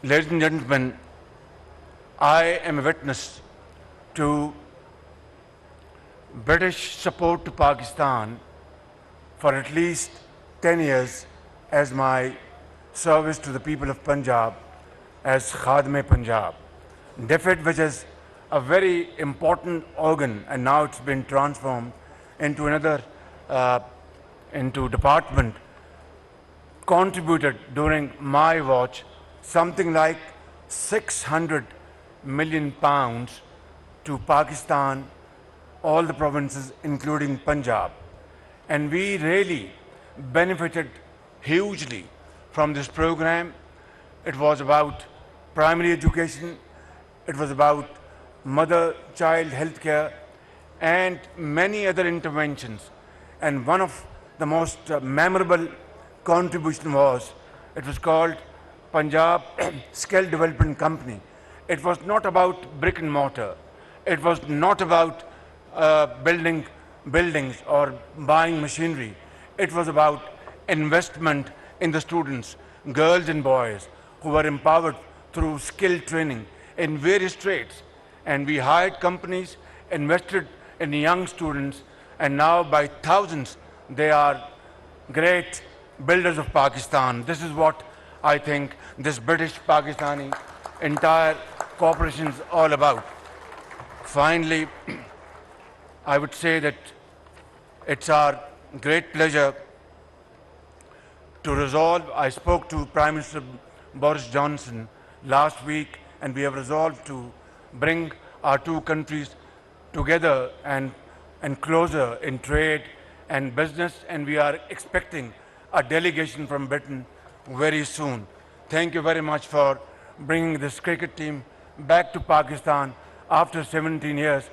Ladies and gentlemen, I am a witness to British support to Pakistan for at least 10 years as my service to the people of Punjab as Khadme Punjab. DFID, which is a very important organ, and now it's been transformed into another into department, contributed during my watch something like 600 million pounds to Pakistan, all the provinces including Punjab. And we really benefited hugely from this program. It was about primary education, it was about mother-child health care, and many other interventions. And one of the most memorable contribution was, it was called Punjab Skill Development Company. It was not about brick and mortar. It was not about building buildings or buying machinery. It was about investment in the students, girls and boys, who were empowered through skill training in various trades. And we hired companies, invested in young students, and now by thousands they are great builders of Pakistan. This is what I think this British-Pakistani entire cooperation is all about. Finally, I would say that it's our great pleasure to resolve. I spoke to Prime Minister Boris Johnson last week, and we have resolved to bring our two countries together and closer in trade and business, and we are expecting a delegation from Britain very soon. Thank you very much for bringing this cricket team back to Pakistan after 17 years.